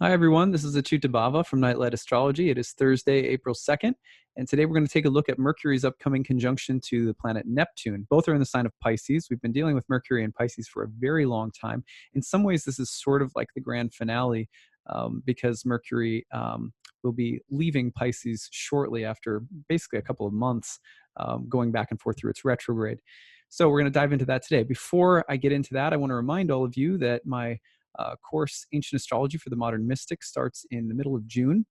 Hi, everyone. This is acyuta-bhava from Nightlight Astrology. It is Thursday, April 2nd, and today we're going to take a look at Mercury's upcoming conjunction to the planet Neptune. Both are in the sign of Pisces. We've been dealing with Mercury and Pisces for a very long time. In some ways, this is sort of like the grand finale because Mercury will be leaving Pisces shortly after basically a couple of months going back and forth through its retrograde. So we're going to dive into that today. Before I get into that, I want to remind all of you that my course, Ancient Astrology for the Modern Mystic, starts in the middle of June.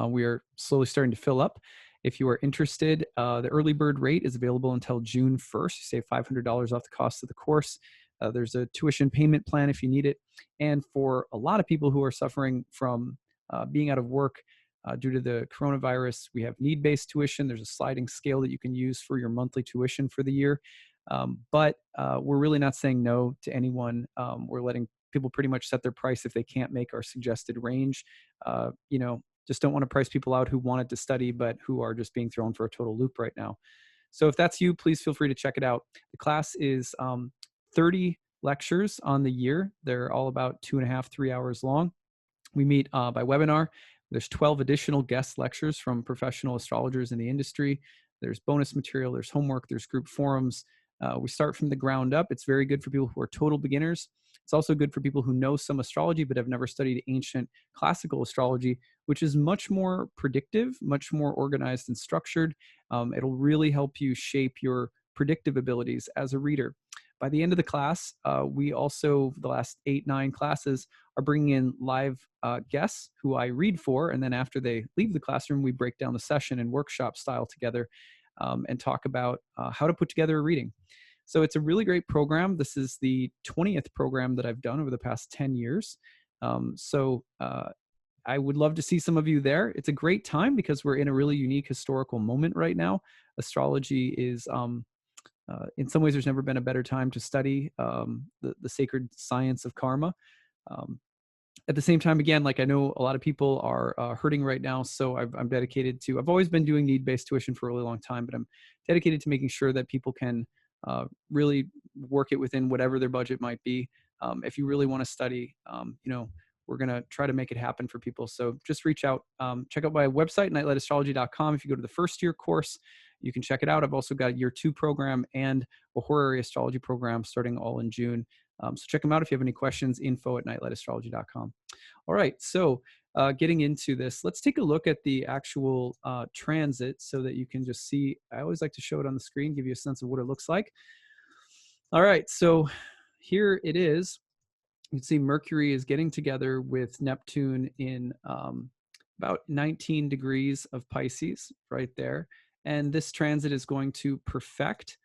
We are slowly starting to fill up. If you are interested, the early bird rate is available until June 1st. You save $500 off the cost of the course. There's a tuition payment plan if you need it. And for a lot of people who are suffering from being out of work due to the coronavirus, we have need-based tuition. There's a sliding scale that you can use for your monthly tuition for the year. But we're really not saying no to anyone. We're letting people pretty much set their price if they can't make our suggested range. Just don't want to price people out who wanted to study, but who are just being thrown for a total loop right now. So if that's you, please feel free to check it out. The class is 30 lectures on the year. They're all about 2.5, 3 hours long. We meet by webinar. There's 12 additional guest lectures from professional astrologers in the industry. There's bonus material, there's homework, there's group forums. We start from the ground up. It's very good for people who are total beginners. It's also good for people who know some astrology but have never studied ancient classical astrology, which is much more predictive, much more organized and structured. It'll really help you shape your predictive abilities as a reader. By the end of the class, we also, the last 8, 9 classes, are bringing in live guests who I read for. And then after they leave the classroom, we break down the session in workshop style together and talk about how to put together a reading. So it's a really great program. This is the 20th program that I've done over the past 10 years. I would love to see some of you there. It's a great time because we're in a really unique historical moment right now. Astrology is, in some ways, there's never been a better time to study the sacred science of karma. At the same time, again, like I know a lot of people are hurting right now, so I'm dedicated to, I've always been doing need-based tuition for a really long time, but I'm dedicated to making sure that people can really work it within whatever their budget might be. If you really want to study, we're going to try to make it happen for people. So just reach out, check out my website, nightlightastrology.com. If you go to the first year course, you can check it out. I've also got a year 2 program and a horary astrology program starting all in June. So check them out. If you have any questions, info@nightlightastrology.com. All right. So getting into this, let's take a look at the actual transit so that you can just see. I always like to show it on the screen, give you a sense of what it looks like. All right. So here it is. You can see Mercury is getting together with Neptune in about 19 degrees of Pisces right there. And this transit is going to perfect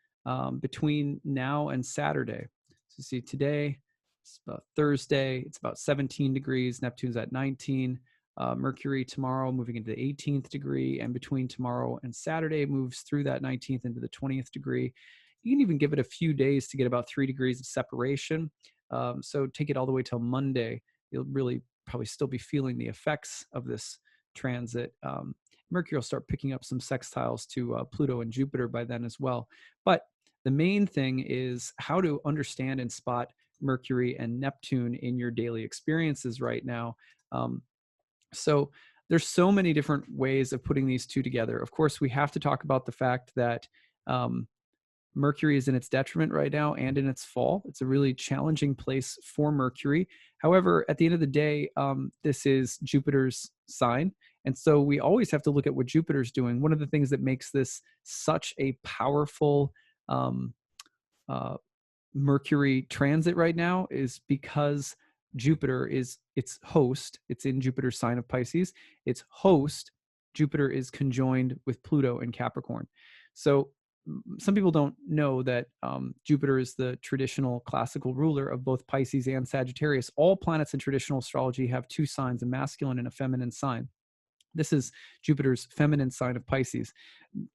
between now and Saturday. So you see today, it's about Thursday, it's about 17 degrees. Neptune's at 19. Mercury tomorrow moving into the 18th degree, and between tomorrow and Saturday moves through that 19th into the 20th degree. You can even give it a few days to get about 3 degrees of separation. So take it all the way till Monday. You'll really probably still be feeling the effects of this transit. Mercury will start picking up some sextiles to Pluto and Jupiter by then as well. But the main thing is how to understand and spot Mercury and Neptune in your daily experiences right now. So there's so many different ways of putting these two together. Of course, we have to talk about the fact that Mercury is in its detriment right now and in its fall. It's a really challenging place for Mercury. However, at the end of the day, this is Jupiter's sign. And so we always have to look at what Jupiter's doing. One of the things that makes this such a powerful Mercury transit right now is because Jupiter is its host. It's in Jupiter's sign of Pisces. Its host, Jupiter, is conjoined with Pluto in Capricorn. So some people don't know that Jupiter is the traditional classical ruler of both Pisces and Sagittarius. All planets in traditional astrology have 2 signs, a masculine and a feminine sign. This is Jupiter's feminine sign of Pisces.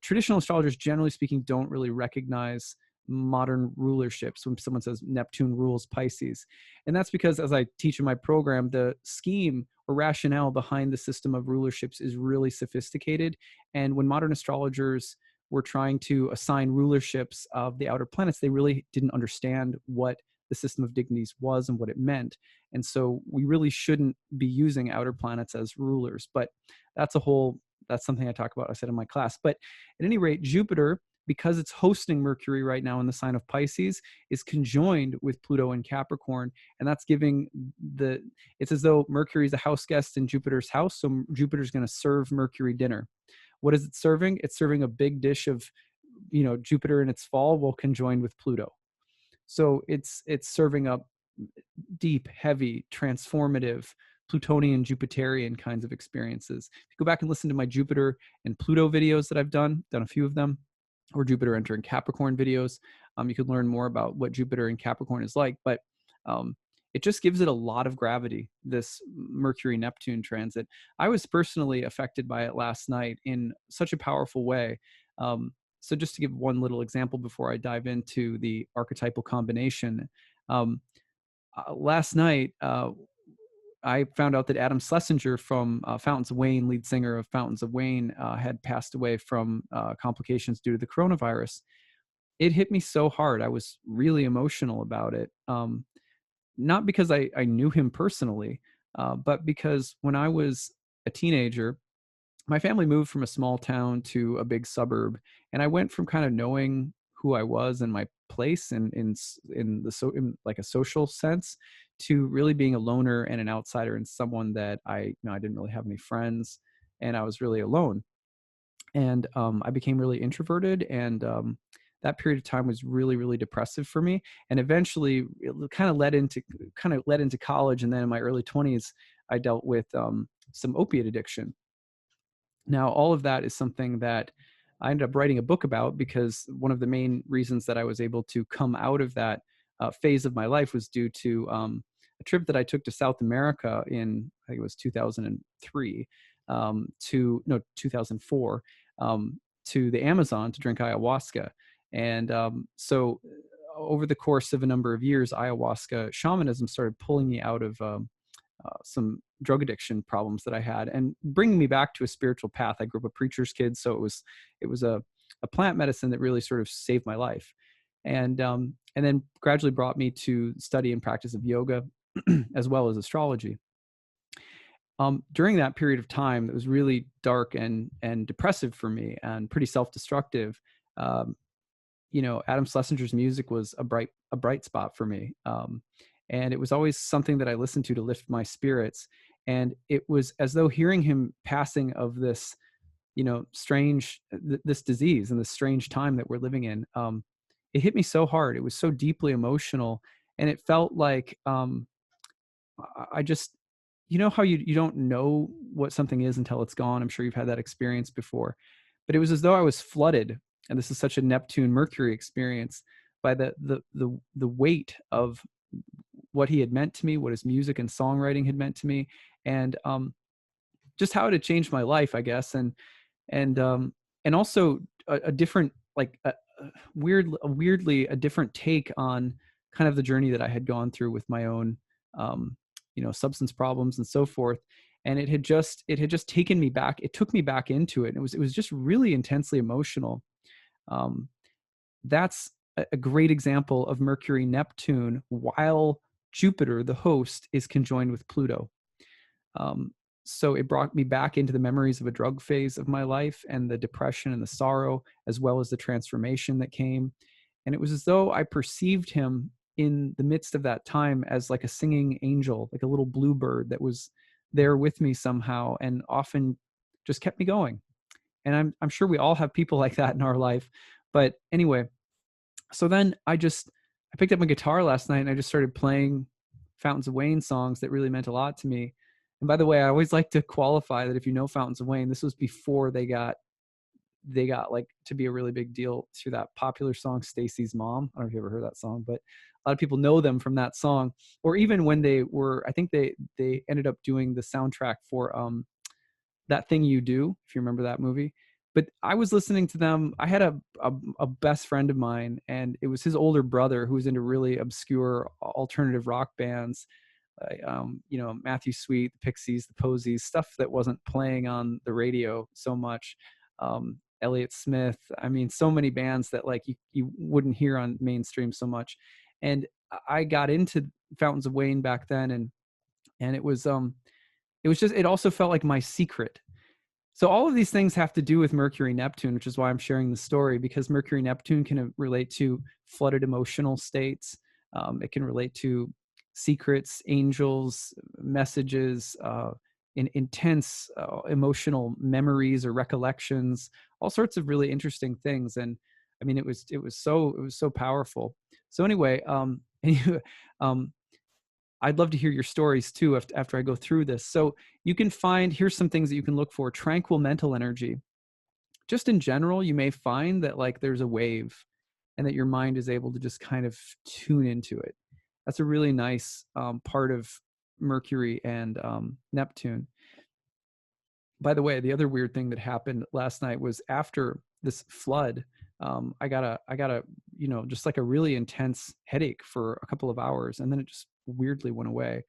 Traditional astrologers, generally speaking, don't really recognize modern rulerships when someone says Neptune rules Pisces. And that's because, as I teach in my program, the scheme or rationale behind the system of rulerships is really sophisticated. And when modern astrologers were trying to assign rulerships of the outer planets, they really didn't understand what the system of dignities was and what it meant. And so we really shouldn't be using outer planets as rulers. But that's something I talk about, I said in my class. But at any rate, Jupiter, because it's hosting Mercury right now in the sign of Pisces, is conjoined with Pluto in Capricorn. And that's giving it's as though Mercury is a house guest in Jupiter's house. So Jupiter's going to serve Mercury dinner. What is it serving? It's serving a big dish of, Jupiter in its fall will conjoin with Pluto. So it's serving up deep, heavy, transformative, Plutonian, Jupiterian kinds of experiences. If you go back and listen to my Jupiter and Pluto videos that I've done a few of them, or Jupiter entering Capricorn videos, you can learn more about what Jupiter in Capricorn is like. But it just gives it a lot of gravity, this Mercury-Neptune transit. I was personally affected by it last night in such a powerful way. So just to give one little example before I dive into the archetypal combination, last night, I found out that Adam Schlesinger from Fountains of Wayne, lead singer of Fountains of Wayne, had passed away from complications due to the coronavirus. It hit me so hard. I was really emotional about it. Not because I knew him personally, but because when I was a teenager, my family moved from a small town to a big suburb, and I went from kind of knowing who I was and my place in like a social sense, to really being a loner and an outsider and someone that I didn't really have any friends, and I was really alone. And I became really introverted, and that period of time was really, really depressive for me. And eventually, it kind of led into college, and then in my early 20s, I dealt with some opiate addiction. Now, all of that is something that I ended up writing a book about, because one of the main reasons that I was able to come out of that phase of my life was due to a trip that I took to South America in, I think it was 2003, 2004, to the Amazon to drink ayahuasca. And so over the course of a number of years, ayahuasca shamanism started pulling me out of some drug addiction problems that I had, and bringing me back to a spiritual path. I grew up a preacher's kid, so it was a plant medicine that really sort of saved my life, and then gradually brought me to study and practice of yoga, as well as astrology. During that period of time, it was really dark and depressive for me, and pretty self-destructive. Adam Schlesinger's music was a bright spot for me. And it was always something that I listened to lift my spirits. And it was as though hearing him passing of this, strange, this disease and this strange time that we're living in, it hit me so hard. It was so deeply emotional. And it felt like, I just, how you don't know what something is until it's gone. I'm sure you've had that experience before, but it was as though I was flooded. And this is such a Neptune Mercury experience, by the weight of what he had meant to me, what his music and songwriting had meant to me, and just how it had changed my life, I guess, and also a different, like weirdly a different take on kind of the journey that I had gone through with my own substance problems and so forth. And it had just taken me back. It took me back into it. And it was just really intensely emotional. That's a great example of Mercury Neptune, while Jupiter, the host, is conjoined with Pluto. So it brought me back into the memories of a drug phase of my life, and the depression and the sorrow, as well as the transformation that came. And it was as though I perceived him in the midst of that time as like a singing angel, like a little bluebird that was there with me somehow, and often just kept me going. And I'm sure we all have people like that in our life. But anyway, so then I picked up my guitar last night, and I just started playing Fountains of Wayne songs that really meant a lot to me. And by the way, I always like to qualify that if you know Fountains of Wayne, this was before they got like to be a really big deal through that popular song Stacy's Mom. I don't know if you ever heard that song, but a lot of people know them from that song. Or even when they were, I think they ended up doing the soundtrack for That Thing You Do, if you remember that movie. But I was listening to them. I had a best friend of mine, and it was his older brother who was into really obscure alternative rock bands, Matthew Sweet, the Pixies, the Posies, stuff that wasn't playing on the radio so much. Elliott Smith. I mean, so many bands that like you wouldn't hear on mainstream so much. And I got into Fountains of Wayne back then, and it was just, it also felt like my secret. So all of these things have to do with Mercury Neptune, which is why I'm sharing the story, because Mercury Neptune can relate to flooded emotional states. It can relate to secrets, angels, messages, intense emotional memories or recollections, all sorts of really interesting things. And I mean, it was so powerful. So anyway, um, I'd love to hear your stories too after I go through this. So you can find, here's some things that you can look for: tranquil mental energy. Just in general, you may find that like there's a wave and that your mind is able to just kind of tune into it. That's a really nice part of Mercury and Neptune. By the way, the other weird thing that happened last night was after this flood, I got a, you know, just like a really intense headache for a couple of hours, and then it just weirdly went away,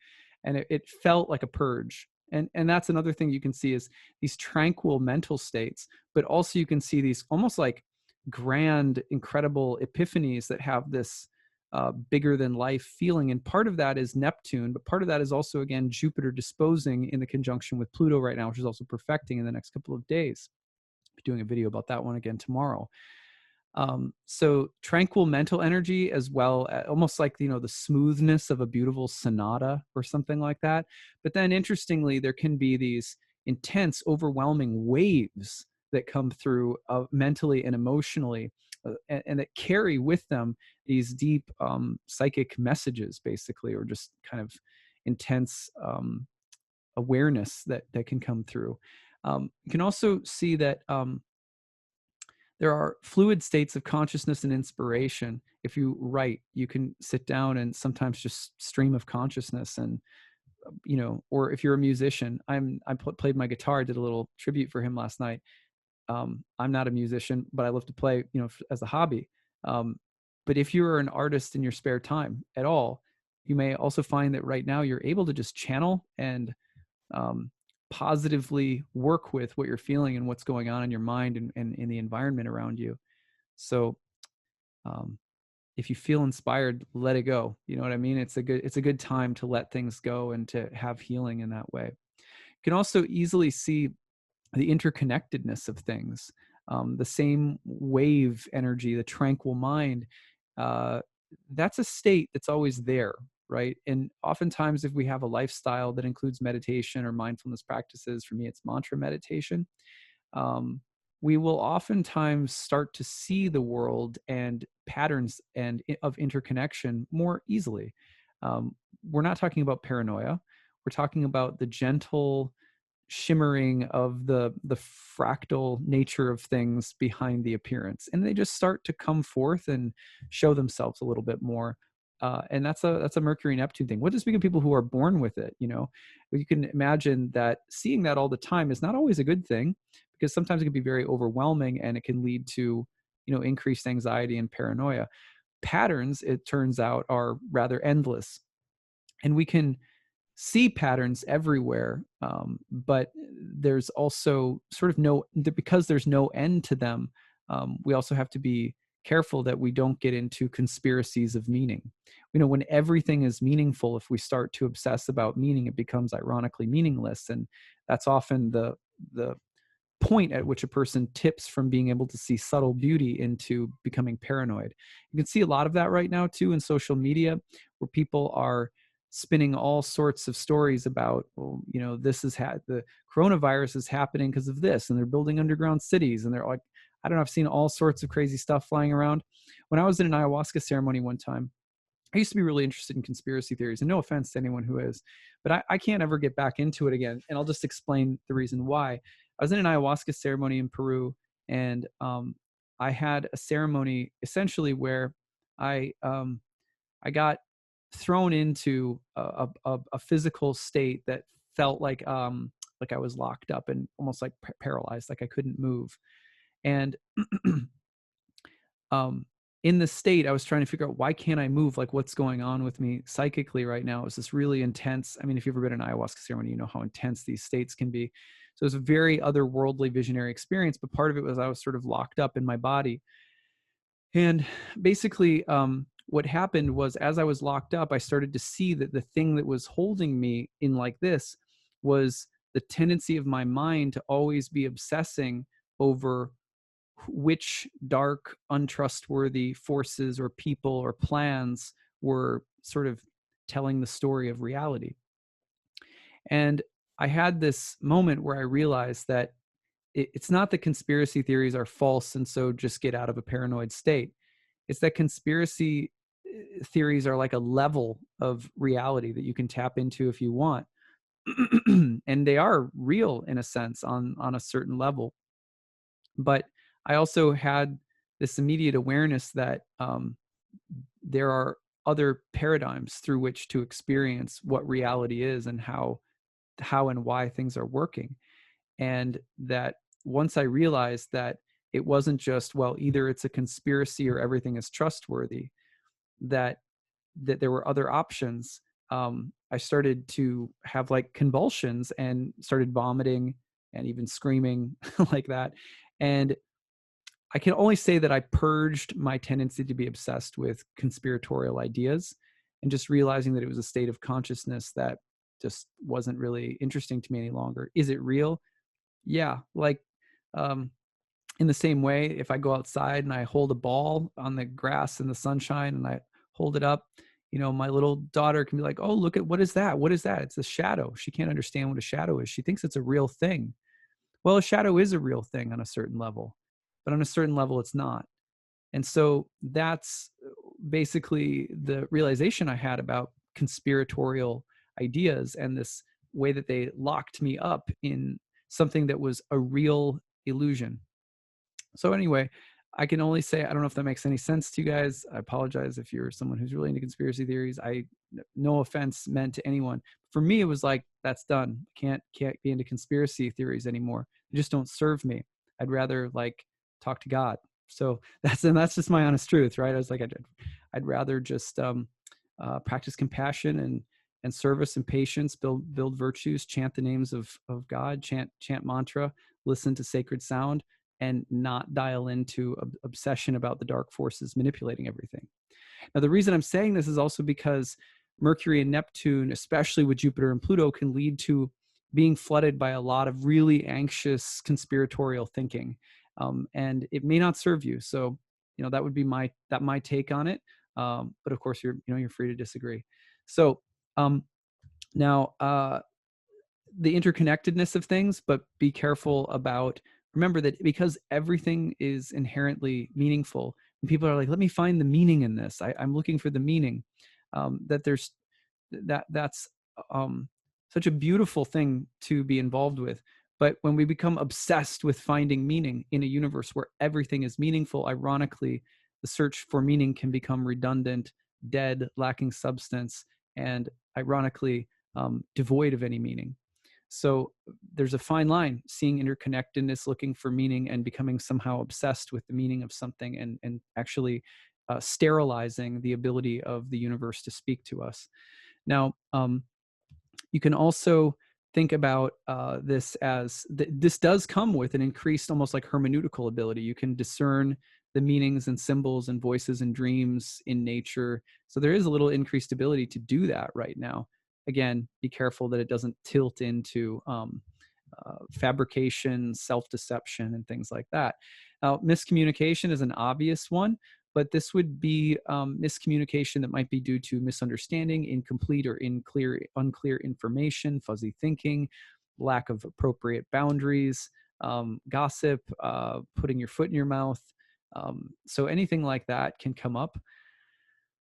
and it felt like a purge. And that's another thing you can see is these tranquil mental states, but also you can see these almost like grand, incredible epiphanies that have this bigger than life feeling. And part of that is Neptune, but part of that is also, again, Jupiter disposing in the conjunction with Pluto right now, which is also perfecting in the next couple of days. I'll be doing a video about that one again tomorrow. So tranquil mental energy, as well, almost like, you know, the smoothness of a beautiful sonata or something like that. But then interestingly, there can be these intense, overwhelming waves that come through mentally and emotionally, and that carry with them these deep psychic messages, basically, or just kind of intense awareness that can come through. You can also see that there are fluid states of consciousness and inspiration. If you write, you can sit down and sometimes just stream of consciousness. And you know, or if you're a musician, I played my guitar, did a little tribute for him last night. I'm not a musician, but I love to play, you know, as a hobby. Um, but if you're an artist in your spare time at all, you may also find that right now you're able to just channel and um, positively work with what you're feeling and what's going on in your mind and in the environment around you. So um, if you feel inspired, let it go. You know what I mean? It's a good time to let things go and to have healing in that way. You can also easily see the interconnectedness of things, the same wave energy, the tranquil mind. Uh, that's a state that's always there, right? And oftentimes, if we have a lifestyle that includes meditation or mindfulness practices, for me, it's mantra meditation. Um, we will oftentimes start to see the world and patterns and of interconnection more easily. We're not talking about paranoia. We're talking about the gentle shimmering of the fractal nature of things behind the appearance, and they just start to come forth and show themselves a little bit more. And that's a Mercury Neptune thing. What does speak of people who are born with it? You know, you can imagine that seeing that all the time is not always a good thing, because sometimes it can be very overwhelming and it can lead to, you know, increased anxiety and paranoia. Patterns, it turns out, are rather endless, and we can see patterns everywhere, but there's also sort of because there's no end to them. We also have to be careful that we don't get into conspiracies of meaning. You know, when everything is meaningful, if we start to obsess about meaning, it becomes ironically meaningless, and that's often the point at which a person tips from being able to see subtle beauty into becoming paranoid. You can see a lot of that right now too in social media, where people are spinning all sorts of stories about, well, you know, the coronavirus is happening because of this, and they're building underground cities, and they're like, I don't know, I've seen all sorts of crazy stuff flying around. When I was in an ayahuasca ceremony one time, I used to be really interested in conspiracy theories, and no offense to anyone who is, but I can't ever get back into it again. And I'll just explain the reason why. I was in an ayahuasca ceremony in Peru, and I had a ceremony essentially where I got thrown into a physical state that felt like I was locked up and almost like paralyzed, like I couldn't move. And in the state, I was trying to figure out, why can't I move? Like, what's going on with me psychically right now? Is this really intense? I mean, if you've ever been in an ayahuasca ceremony, you know how intense these states can be. So it was a very otherworldly visionary experience, but part of it was I was sort of locked up in my body. And basically, what happened was, as I was locked up, I started to see that the thing that was holding me in like this was the tendency of my mind to always be obsessing over which dark, untrustworthy forces or people or plans were sort of telling the story of reality. And I had this moment where I realized that it's not that conspiracy theories are false and so just get out of a paranoid state. It's that conspiracy theories are like a level of reality that you can tap into if you want. And they are real in a sense on a certain level. But I also had this immediate awareness that there are other paradigms through which to experience what reality is and how and why things are working. And that once I realized that it wasn't just, well, either it's a conspiracy or everything is trustworthy, that there were other options, I started to have like convulsions and started vomiting and even screaming like that. And I can only say that I purged my tendency to be obsessed with conspiratorial ideas and just realizing that it was a state of consciousness that just wasn't really interesting to me any longer. Is it real? Yeah. Like, um, in the same way, if I go outside and I hold a ball on the grass in the sunshine and I hold it up, my little daughter can be like, "Oh, look at, what is that? What is that?" It's a shadow. She can't understand what a shadow is. She thinks it's a real thing. Well, a shadow is a real thing on a certain level, but on a certain level, it's not. And so that's basically the realization I had about conspiratorial ideas and this way that they locked me up in something that was a real illusion. So anyway, I can only say, I don't know if that makes any sense to you guys. I apologize if you're someone who's really into conspiracy theories. No offense meant to anyone. For me, it was like, that's done. Can't be into conspiracy theories anymore. They just don't serve me. I'd rather like talk to God. So that's just my honest truth, right? I was like, I'd rather just practice compassion and service and patience, build virtues, chant the names of God, chant mantra, listen to sacred sound, and not dial into obsession about the dark forces manipulating everything. Now, the reason I'm saying this is also because Mercury and Neptune, especially with Jupiter and Pluto, can lead to being flooded by a lot of really anxious conspiratorial thinking. And it may not serve you. So, that would be my take on it. But of course, you're free to disagree. So now, the interconnectedness of things, but be careful about, remember that because everything is inherently meaningful, and people are like, let me find the meaning in this. I'm looking for the meaning. That there's that's such a beautiful thing to be involved with. But when we become obsessed with finding meaning in a universe where everything is meaningful, ironically, the search for meaning can become redundant, dead, lacking substance, and ironically, devoid of any meaning. So there's a fine line, seeing interconnectedness, looking for meaning, and becoming somehow obsessed with the meaning of something, and actually sterilizing the ability of the universe to speak to us. Now, you can also think about this as this does come with an increased, almost like hermeneutical ability. You can discern the meanings and symbols and voices and dreams in nature. So there is a little increased ability to do that right now. Again, be careful that it doesn't tilt into fabrication, self-deception, and things like that. Now, miscommunication is an obvious one, but this would be miscommunication that might be due to misunderstanding, incomplete or unclear information, fuzzy thinking, lack of appropriate boundaries, gossip, putting your foot in your mouth. So anything like that can come up,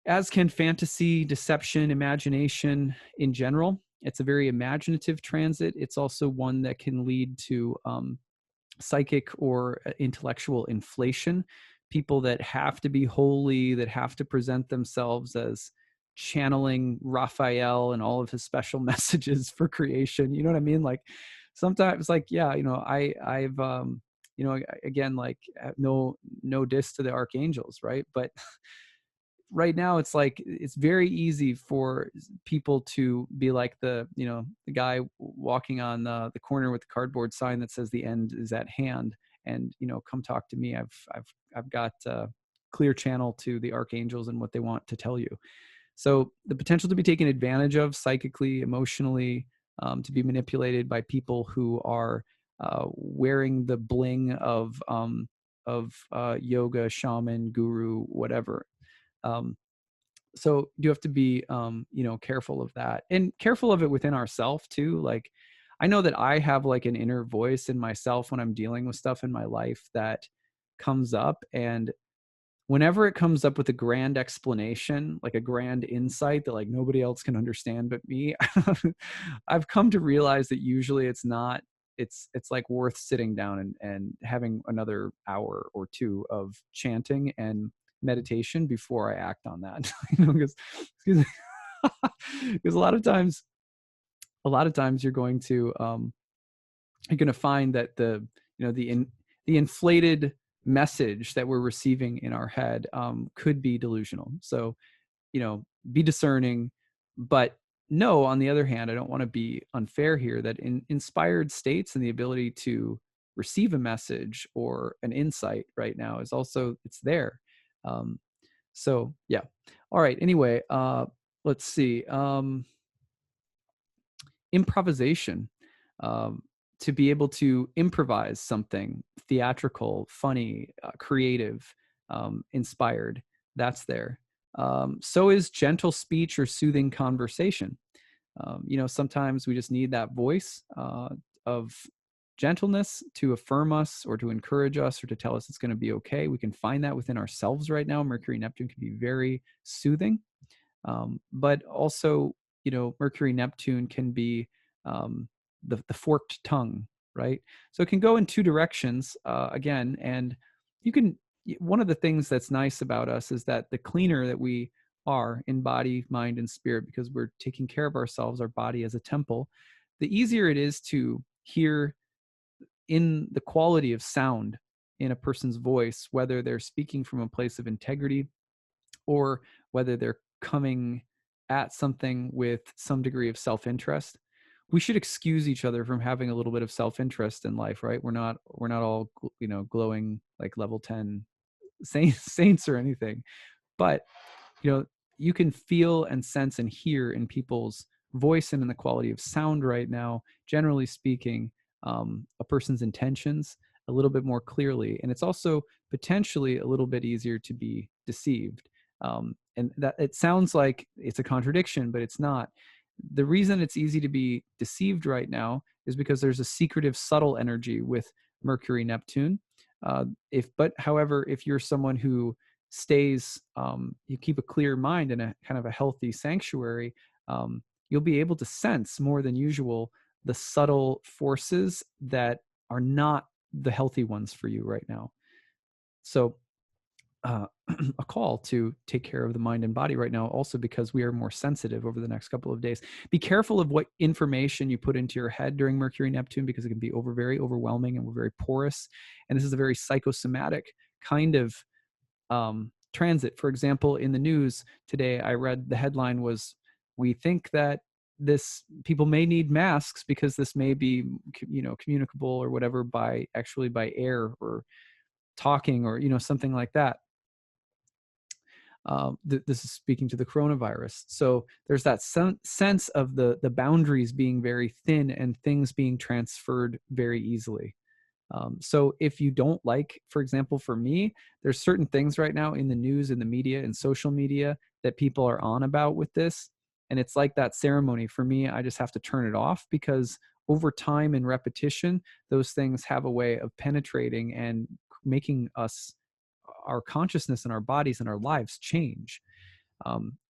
as can fantasy, deception, imagination in general. It's a very imaginative transit. It's also one that can lead to psychic or intellectual inflation. People that have to be holy, that have to present themselves as channeling Raphael and all of his special messages for creation. You know what I mean? Like sometimes, like, yeah, I've again, like, no diss to the archangels, right? But right now it's like it's very easy for people to be like the guy walking on the corner with the cardboard sign that says the end is at hand, and come talk to me. I've got clear channel to the archangels and what they want to tell you. So the potential to be taken advantage of psychically, emotionally, to be manipulated by people who are wearing the bling of yoga, shaman, guru, whatever. So you have to be, careful of that, and careful of it within ourselves too. Like, I know that I have like an inner voice in myself when I'm dealing with stuff in my life that comes up, and whenever it comes up with a grand explanation, like a grand insight that like nobody else can understand but me, I've come to realize that usually it's not, it's like worth sitting down and having another hour or two of chanting and meditation before I act on that. Because because a lot of times you're going to find that the inflated message that we're receiving in our head could be delusional. So, be discerning. But no, on the other hand, I don't want to be unfair here, that in inspired states and the ability to receive a message or an insight right now is also, it's there. So yeah. All right. Anyway, let's see. Improvisation. To be able to improvise something theatrical, funny, creative, inspired, that's there. So is gentle speech or soothing conversation. Sometimes we just need that voice of gentleness to affirm us or to encourage us or to tell us it's going to be okay. We can find that within ourselves right now. Mercury, Neptune can be very soothing. But also, Mercury, Neptune can be the forked tongue, right? So it can go in two directions again. And one of the things that's nice about us is that the cleaner that we are in body, mind, and spirit, because we're taking care of ourselves, our body as a temple, the easier it is to hear in the quality of sound in a person's voice, whether they're speaking from a place of integrity or whether they're coming at something with some degree of self-interest. We should excuse each other from having a little bit of self-interest in life, right? We're not all, glowing like level 10 saints or anything. But, you can feel and sense and hear in people's voice and in the quality of sound right now, generally speaking, a person's intentions a little bit more clearly. And it's also potentially a little bit easier to be deceived. And that it sounds like it's a contradiction, but it's not. The reason it's easy to be deceived right now is because there's a secretive, subtle energy with Mercury, Neptune. However, if you're someone who stays, you keep a clear mind and a kind of a healthy sanctuary, you'll be able to sense more than usual the subtle forces that are not the healthy ones for you right now. So a call to take care of the mind and body right now, also because we are more sensitive over the next couple of days. Be careful of what information you put into your head during Mercury, Neptune, because it can be very overwhelming, and we're very porous. And this is a very psychosomatic kind of transit. For example, in the news today, I read the headline was, "We think that people may need masks because this may be, communicable or whatever by air or talking or, something like that." This is speaking to the coronavirus. So there's that sense of the boundaries being very thin and things being transferred very easily. So if you don't like, for example, for me, there's certain things right now in the news, in the media, and social media that people are on about with this. And it's like that ceremony. For me, I just have to turn it off, because over time and repetition, those things have a way of penetrating and making our consciousness and our bodies and our lives change.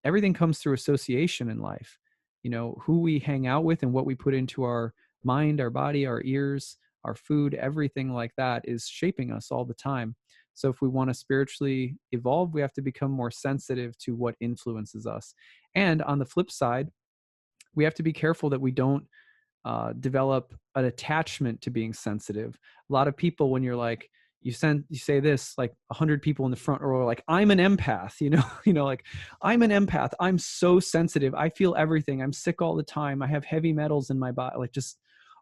Everything comes through association in life. Who we hang out with and what we put into our mind, our body, our ears, our food, everything like that is shaping us all the time. So if we want to spiritually evolve, we have to become more sensitive to what influences us. And on the flip side, we have to be careful that we don't develop an attachment to being sensitive. A lot of people, when you're like, you say this, like 100 people in the front row are like, "I'm an empath," like, "I'm an empath. I'm so sensitive. I feel everything. I'm sick all the time. I have heavy metals in my body." Like, just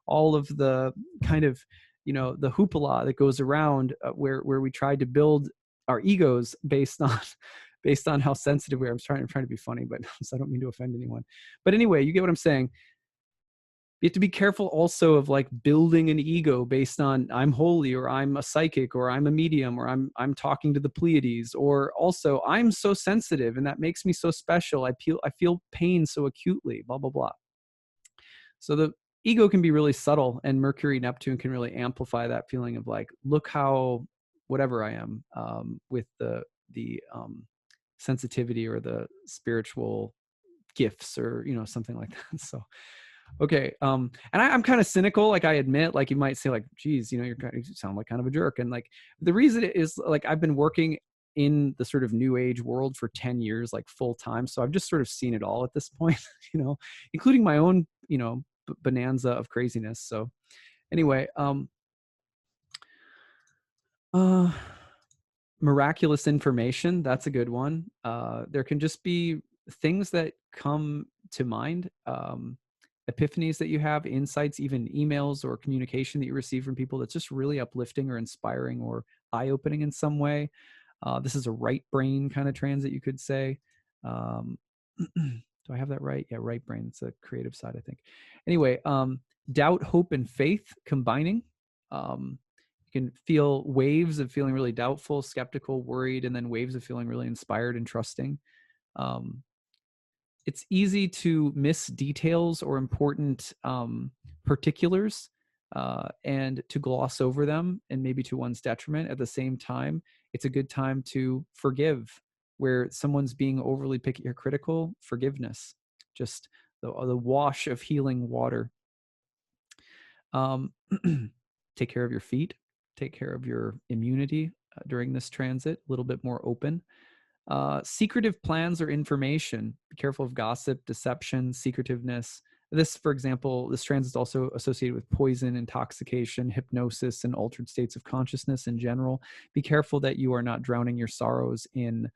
all of the kind of, the hoopla that goes around where we tried to build our egos based on based on how sensitive we are. I'm trying to be funny, but so I don't mean to offend anyone. But anyway, you get what I'm saying. You have to be careful also of like building an ego based on I'm holy, or I'm a psychic, or I'm a medium, or I'm talking to the Pleiades, or also I'm so sensitive and that makes me so special. I feel pain so acutely, blah blah blah. So the ego can be really subtle, and Mercury, Neptune can really amplify that feeling of like, look how whatever I am, with the sensitivity or the spiritual gifts, or something like that. So okay. And I'm kind of cynical, like I admit, like you might say like, geez, you sound like kind of a jerk. And like, the reason is like, I've been working in the sort of new age world for 10 years, like full time. So I've just sort of seen it all at this point, including my own, bonanza of craziness. So anyway, uh, miraculous information. That's a good one. There can just be things that come to mind, epiphanies that you have, insights, even emails or communication that you receive from people that's just really uplifting or inspiring or eye-opening in some way. This is a right brain kind of transit, you could say. Do I have that right? Yeah, right brain. It's a creative side, I think. Anyway, doubt, hope, and faith combining. You can feel waves of feeling really doubtful, skeptical, worried, and then waves of feeling really inspired and trusting. It's easy to miss details or important particulars, and to gloss over them, and maybe to one's detriment. At the same time, it's a good time to forgive where someone's being overly picky or critical. Forgiveness, just the wash of healing water. Um, take care of your feet, take care of your immunity during this transit, a little bit more open. Secretive plans or information. Be careful of gossip, deception, secretiveness. This, for example, this transit is also associated with poison, intoxication, hypnosis, and altered states of consciousness in general. Be careful that you are not drowning your sorrows in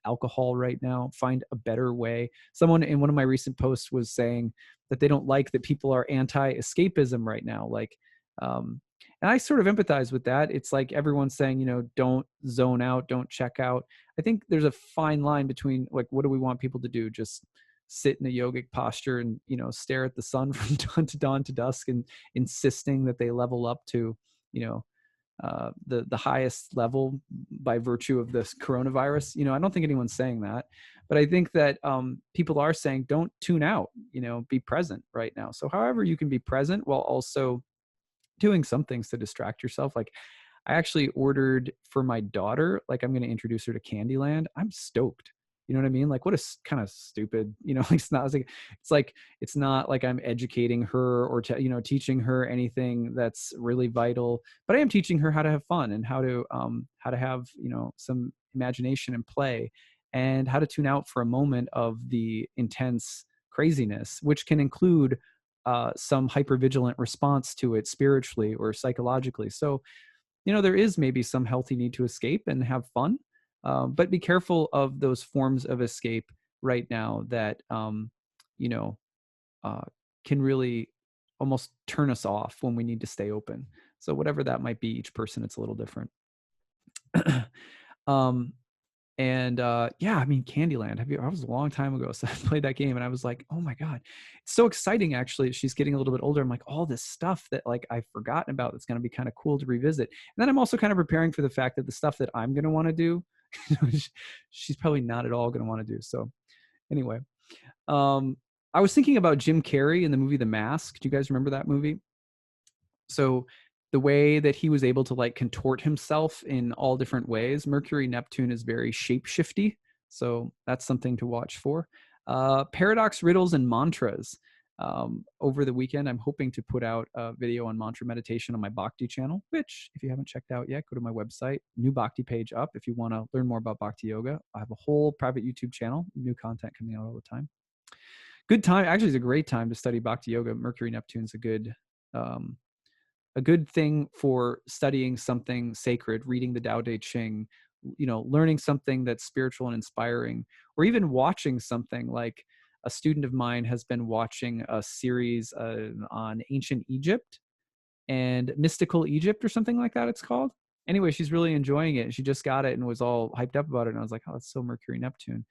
alcohol right now. Find a better way. Someone in one of my recent posts was saying that they don't like that people are anti-escapism right now. Like, and I sort of empathize with that. It's like everyone's saying, don't zone out, don't check out. I think there's a fine line between like, what do we want people to do? Just sit in a yogic posture and, stare at the sun from dawn to dusk, and insisting that they level up to, the highest level by virtue of this coronavirus. I don't think anyone's saying that, but I think that people are saying, don't tune out, be present right now. So however you can be present while also doing some things to distract yourself. Like I actually ordered for my daughter, like I'm going to introduce her to Candyland. I'm stoked. You know what I mean? Like what a kind of stupid, it's not like I'm educating her or, teaching her anything that's really vital, but I am teaching her how to have fun and how to have, some imagination and play, and how to tune out for a moment of the intense craziness, which can include some hypervigilant response to it spiritually or psychologically. So, there is maybe some healthy need to escape and have fun, but be careful of those forms of escape right now that, you know, uh, can really almost turn us off when we need to stay open. So whatever that might be, each person, it's a little different. um, and yeah, I mean, Candyland. I was a long time ago, so I played that game, and I was like, oh my god, it's so exciting. Actually, she's getting a little bit older. I'm like, all this stuff that like I've forgotten about that's going to be kind of cool to revisit. And then I'm also kind of preparing for the fact that the stuff that I'm going to want to do, she's probably not at all going to want to do. So anyway, I was thinking about Jim Carrey in the movie The Mask. Do you guys remember that movie? So the way that he was able to like contort himself in all different ways, Mercury Neptune is very shapeshifty. So that's something to watch for. Paradox, riddles, and mantras. Over the weekend, I'm hoping to put out a video on mantra meditation on my Bhakti channel, which if you haven't checked out yet, go to my website, new Bhakti page up. If you want to learn more about Bhakti yoga, I have a whole private YouTube channel, new content coming out all the time. Good time. Actually, it's a great time to study Bhakti yoga. Mercury Neptune's a good thing for studying something sacred, reading the Tao Te Ching, learning something that's spiritual and inspiring, or even watching something. Like a student of mine has been watching a series on ancient Egypt and mystical Egypt or something like that it's called. Anyway, she's really enjoying it. She just got it and was all hyped up about it. And I was like, oh, it's so Mercury, Neptune.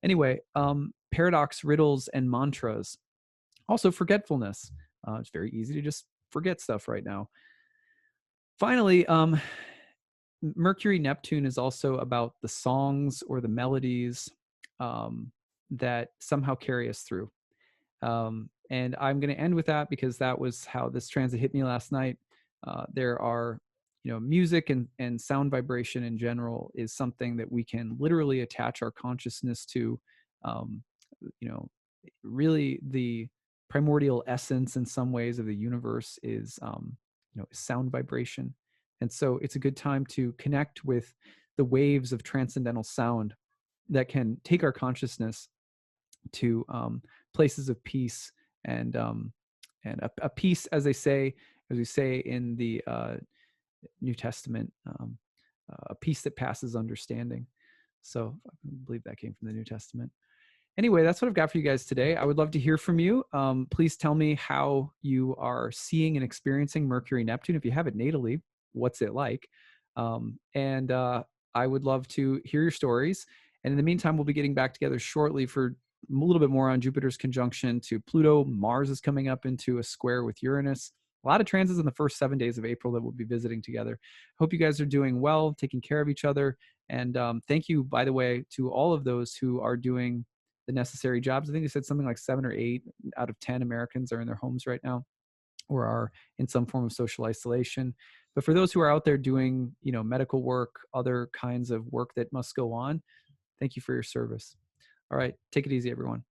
Anyway, paradox, riddles, and mantras. Also forgetfulness. It's very easy to just forget stuff right now. Finally, Mercury, Neptune is also about the songs or the melodies that somehow carry us through. And I'm going to end with that because that was how this transit hit me last night. There are, music and sound vibration in general is something that we can literally attach our consciousness to. Um, really the primordial essence in some ways of the universe is, sound vibration. And so it's a good time to connect with the waves of transcendental sound that can take our consciousness to places of peace and a peace, as we say in the New Testament, a peace that passes understanding. So I believe that came from the New Testament. Anyway, that's what I've got for you guys today. I would love to hear from you. Please tell me how you are seeing and experiencing Mercury, Neptune. If you have it natally, what's it like? And I would love to hear your stories. And in the meantime, we'll be getting back together shortly for a little bit more on Jupiter's conjunction to Pluto. Mars is coming up into a square with Uranus. A lot of transits in the first 7 days of April that we'll be visiting together. Hope you guys are doing well, taking care of each other. And thank you, by the way, to all of those who are doing the necessary jobs. I think they said something like 7 or 8 out of 10 Americans are in their homes right now or are in some form of social isolation. But for those who are out there doing, medical work, other kinds of work that must go on, thank you for your service. All right, take it easy, everyone.